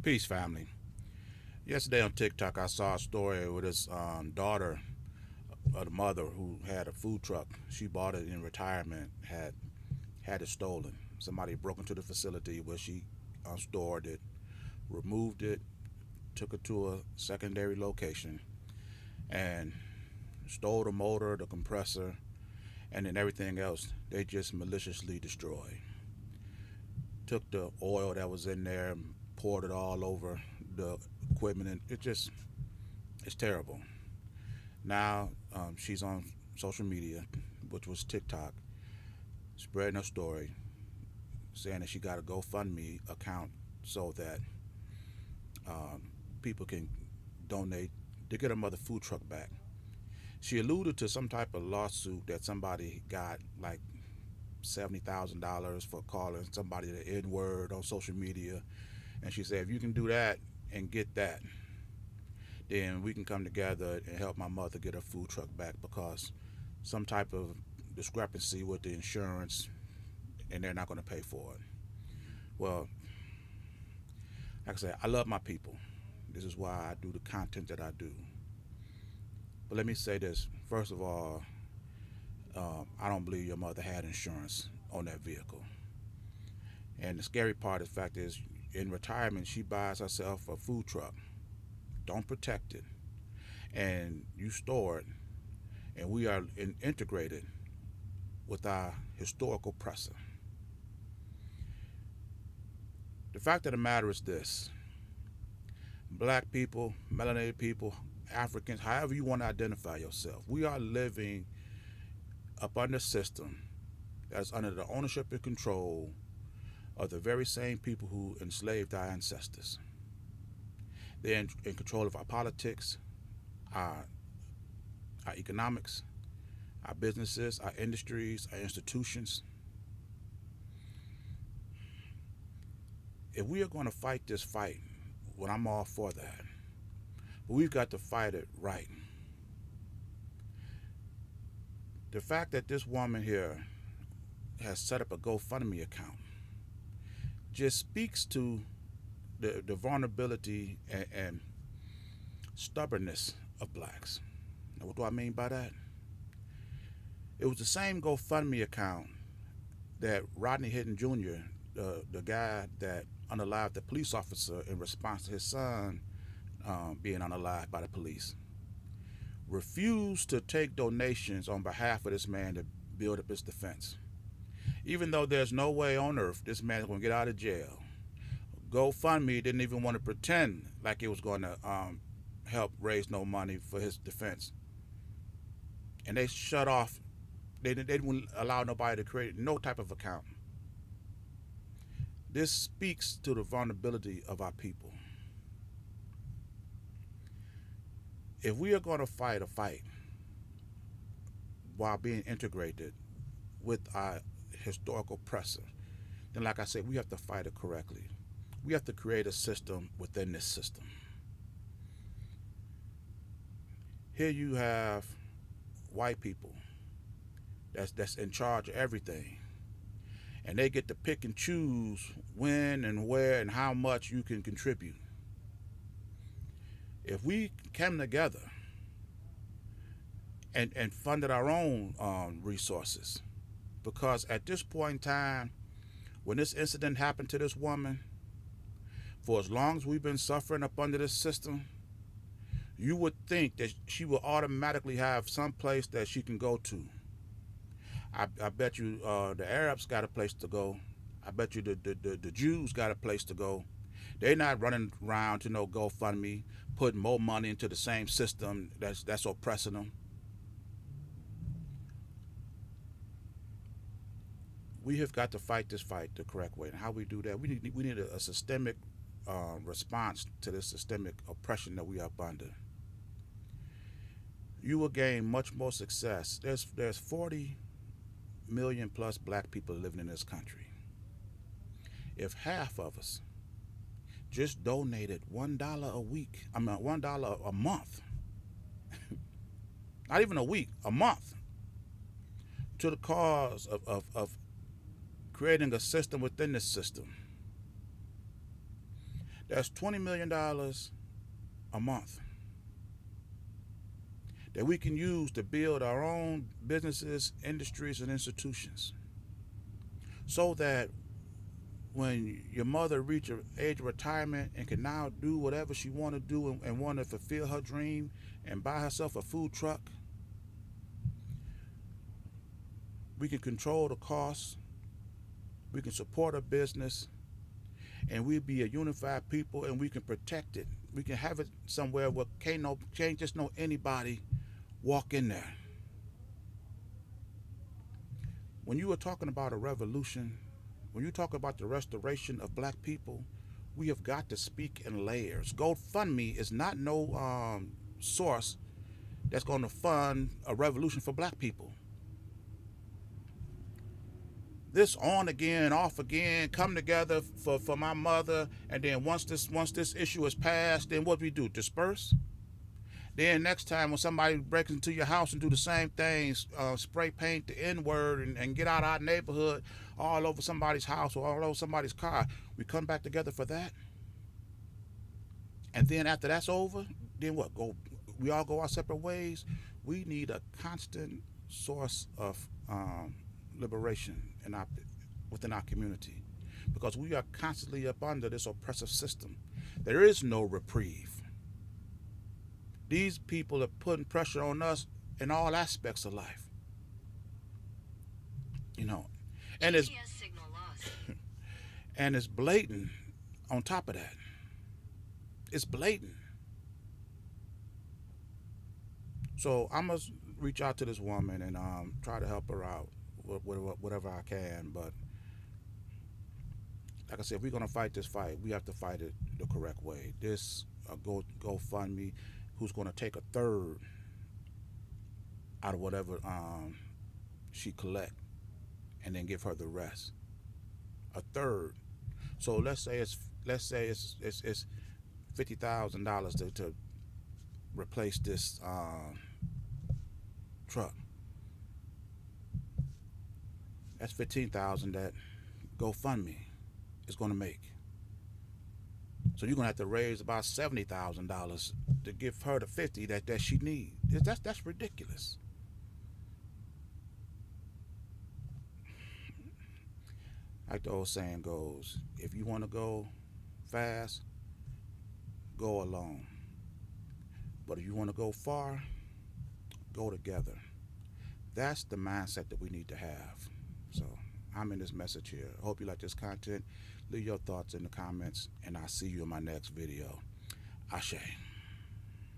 Peace, family. Yesterday on TikTok, I saw a story with his daughter, the mother who had a food truck. She bought it in retirement, had it stolen. Somebody broke into the facility where she stored it, removed it, took it to a secondary location, and stole the motor, the compressor, and then everything else. They just maliciously destroyed. Took the oil that was in there, and poured it all over the equipment, and it's terrible. Now she's on social media, which was TikTok, spreading her story, saying that she got a GoFundMe account so that um, people can donate to get her mother food truck back. She alluded to some type of lawsuit that somebody got like $70,000 for calling somebody the N word on social media, and she said if you can do that and get that, then we can come together and help my mother get her food truck back because some type of discrepancy with the insurance and they're not going to pay for it. Well, like I said, I love my people. This is why I do the content that I do. But let me say this. First of all, I don't believe your mother had insurance on that vehicle. And the scary part of the fact is, in retirement, she buys herself a food truck. Don't protect it. And you store it. And we are integrated with our historical presser. The fact of the matter is this: black people, melanated people, Africans, however you want to identify yourself, we are living up under a system that's under the ownership and control of the very same people who enslaved our ancestors. They're in control of our politics, our, our economics, our businesses, our industries, our institutions. If we are going to fight this fight, well, I'm all for that. But we've got to fight it right. The fact that this woman here has set up a GoFundMe account just speaks to the vulnerability and stubbornness of blacks. Now, what do I mean by that? It was the same GoFundMe account that Rodney Hinton Jr., the guy that unalived the police officer in response to his son being unalived by the police, refused to take donations on behalf of this man to build up his defense. Even though there's no way on earth this man is going to get out of jail, GoFundMe didn't even want to pretend like it was going to help raise no money for his defense. And they shut off, they didn't allow nobody to create no type of account. This speaks to the vulnerability of our people. If we are going to fight a fight while being integrated with our historical oppressor, then like I said, we have to fight it correctly. We have to create a system within this system. Here you have white people that's in charge of everything, and they get to pick and choose when and where and how much you can contribute. If we came together and funded our own resources, because at this point in time, when this incident happened to this woman, for as long as we've been suffering up under this system, you would think that she will automatically have some place that she can go to. I bet you the Arabs got a place to go. I bet you the Jews got a place to go. They're not running around to no GoFundMe, putting more money into the same system that's oppressing them. We have got to fight this fight the correct way. And how we do that, we need a systemic response to this systemic oppression that we are under. You will gain much more success. There's 40 million plus black people living in this country. If half of us just donated $1 a week, $1 a month, not even a week, a month, to the cause of creating a system within this system. That's $20 million a month that we can use to build our own businesses, industries, and institutions, so that when your mother reaches age of retirement and can now do whatever she want to do and want to fulfill her dream and buy herself a food truck, we can control the costs, we can support a business, and we'll be a unified people, and we can protect it. We can have it somewhere where can't just no anybody walk in there. When you were talking about a revolution, when you talk about the restoration of black people, we have got to speak in layers. GoFundMe is not no source that's going to fund a revolution for black people. This on again, off again, come together for my mother, and then once this issue is passed, then what we do? Disperse. Then next time when somebody breaks into your house and do the same things, spray paint the N-word and get out of our neighborhood all over somebody's house or all over somebody's car, we come back together for that. And then after that's over, then what? We all go our separate ways. We need a constant source of liberation within our community, because we are constantly up under this oppressive system. There is no reprieve. These people are putting pressure on us in all aspects of life, you know, and it's signal lost. And it's blatant. On top of that, it's blatant. So I must reach out to this woman and try to help her out whatever I can. But like I said, if we're gonna fight this fight, we have to fight it the correct way. This GoFundMe, who's gonna take a third out of whatever she collect, and then give her the rest. A third. So let's say it's $50,000 to replace this truck. That's $15,000 that GoFundMe is going to make. So you're going to have to raise about $70,000 to give her the 50 that she needs. That's ridiculous. Like the old saying goes, if you want to go fast, go alone. But if you want to go far, go together. That's the mindset that we need to have. So I'm in this message here. I hope you like this content. Leave your thoughts in the comments, and I'll see you in my next video. Ashe.